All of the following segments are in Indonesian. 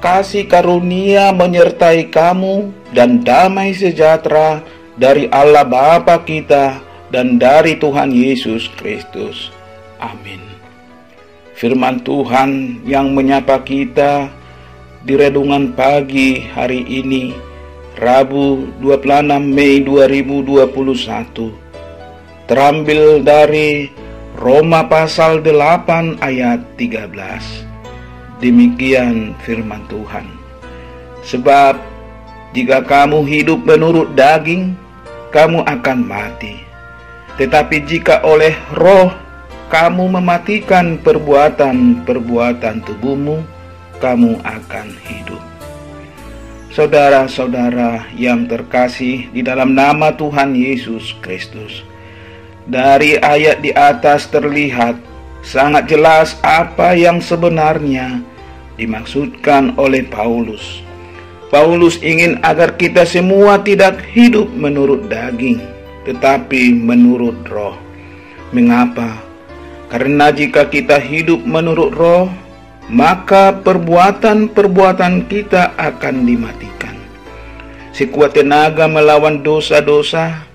kasih karunia menyertai kamu, dan damai sejahtera dari Allah Bapa kita dan dari Tuhan Yesus Kristus. Amin. Firman Tuhan yang menyapa kita di renungan pagi hari ini, Rabu 26 Mei 2021, terambil dari Roma pasal 8 ayat 13. Demikian firman Tuhan. Sebab jika kamu hidup menurut daging, kamu akan mati. Tetapi jika oleh Roh kamu mematikan perbuatan-perbuatan tubuhmu, kamu akan hidup. Saudara-saudara yang terkasih di dalam nama Tuhan Yesus Kristus, dari ayat di atas terlihat sangat jelas apa yang sebenarnya dimaksudkan oleh Paulus. Paulus ingin agar kita semua tidak hidup menurut daging, tetapi menurut Roh. Mengapa? Karena jika kita hidup menurut Roh, maka perbuatan-perbuatan kita akan dimatikan. Sekuat tenaga melawan dosa-dosa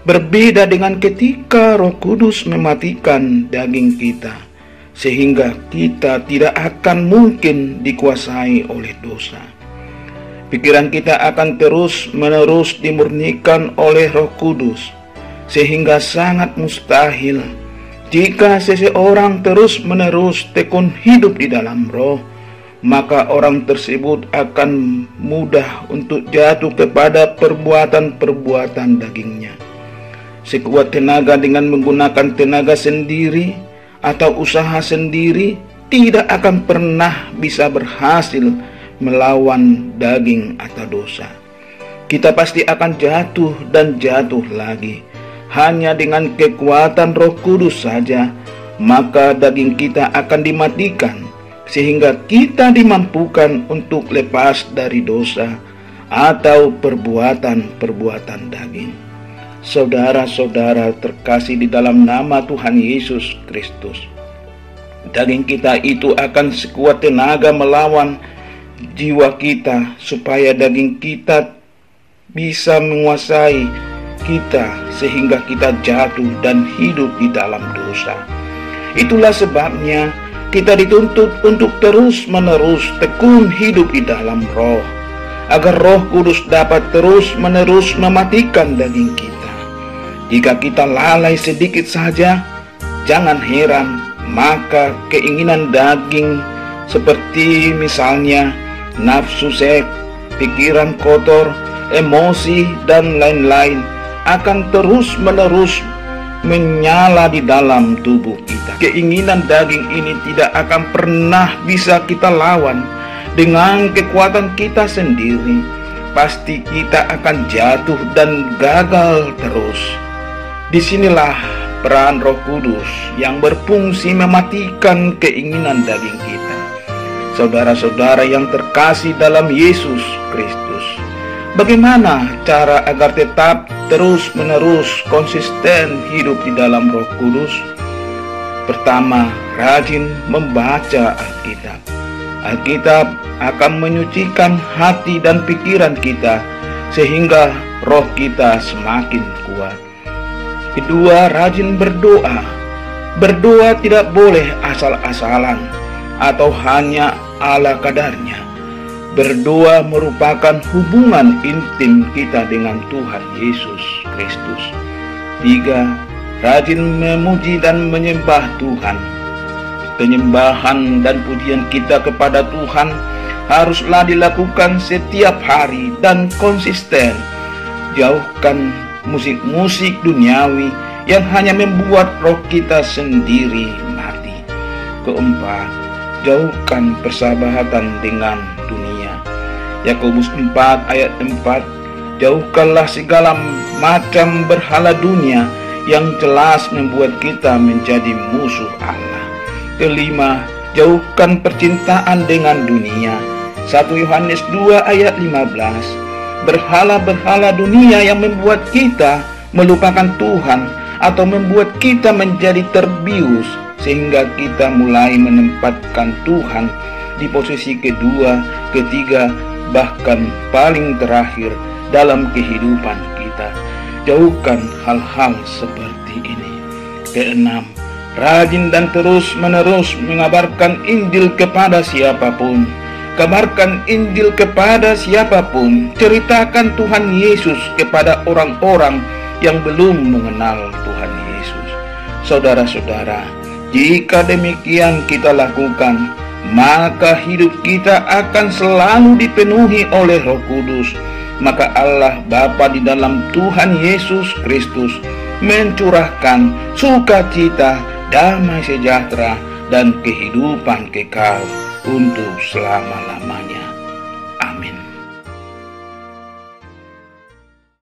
berbeda dengan ketika Roh Kudus mematikan daging kita, sehingga kita tidak akan mungkin dikuasai oleh dosa. Pikiran kita akan terus-menerus dimurnikan oleh Roh Kudus, sehingga sangat mustahil jika seseorang terus-menerus tekun hidup di dalam Roh, maka orang tersebut akan mudah untuk jatuh kepada perbuatan-perbuatan dagingnya. Sekuat tenaga dengan menggunakan tenaga sendiri atau usaha sendiri tidak akan pernah bisa berhasil melawan daging atau dosa. Kita pasti akan jatuh dan jatuh lagi. Hanya dengan kekuatan Roh Kudus saja, maka daging kita akan dimatikan, sehingga kita dimampukan untuk lepas dari dosa atau perbuatan-perbuatan daging. Saudara-saudara terkasih di dalam nama Tuhan Yesus Kristus, daging kita itu akan sekuat tenaga melawan jiwa kita, supaya daging kita bisa menguasai kita sehingga kita jatuh dan hidup di dalam dosa. Itulah sebabnya kita dituntut untuk terus-menerus tekun hidup di dalam Roh, agar Roh Kudus dapat terus-menerus mematikan daging kita. Jika kita lalai sedikit saja, jangan heran maka keinginan daging seperti misalnya nafsu seks, pikiran kotor, emosi, dan lain-lain akan terus-menerus menyala di dalam tubuh kita. Keinginan daging ini tidak akan pernah bisa kita lawan dengan kekuatan kita sendiri. Pasti kita akan jatuh dan gagal terus. Disinilah peran Roh Kudus yang berfungsi mematikan keinginan daging kita. Saudara-saudara yang terkasih dalam Yesus Kristus, bagaimana cara agar tetap terus-menerus konsisten hidup di dalam Roh Kudus? Pertama, rajin membaca Alkitab. Alkitab akan menyucikan hati dan pikiran kita, sehingga roh kita semakin kuat. Kedua, rajin berdoa. Berdoa tidak boleh asal-asalan atau hanya ala kadarnya. Berdoa merupakan hubungan intim kita dengan Tuhan Yesus Kristus. 3. Rajin memuji dan menyembah Tuhan. Penyembahan dan pujian kita kepada Tuhan haruslah dilakukan setiap hari dan konsisten. Jauhkan musik-musik duniawi yang hanya membuat roh kita sendiri mati. Keempat, jauhkan persahabatan dengan dunia. Yakobus 4 ayat 4, jauhkanlah segala macam berhala dunia yang jelas membuat kita menjadi musuh Allah. Kelima, jauhkan percintaan dengan dunia. 1 Yohanes 2 ayat 15, berhala-berhala dunia yang membuat kita melupakan Tuhan atau membuat kita menjadi terbius, sehingga kita mulai menempatkan Tuhan di posisi kedua, ketiga, bahkan paling terakhir dalam kehidupan kita. Jauhkan hal-hal seperti ini. Keenam, rajin dan terus-menerus mengabarkan Injil kepada siapapun. Kabarkan Injil kepada siapapun. Ceritakan Tuhan Yesus kepada orang-orang yang belum mengenal Tuhan Yesus. Saudara-saudara, jika demikian kita lakukan, maka hidup kita akan selalu dipenuhi oleh Roh Kudus. Maka Allah Bapa di dalam Tuhan Yesus Kristus mencurahkan sukacita, damai sejahtera, dan kehidupan kekal untuk selama-lamanya.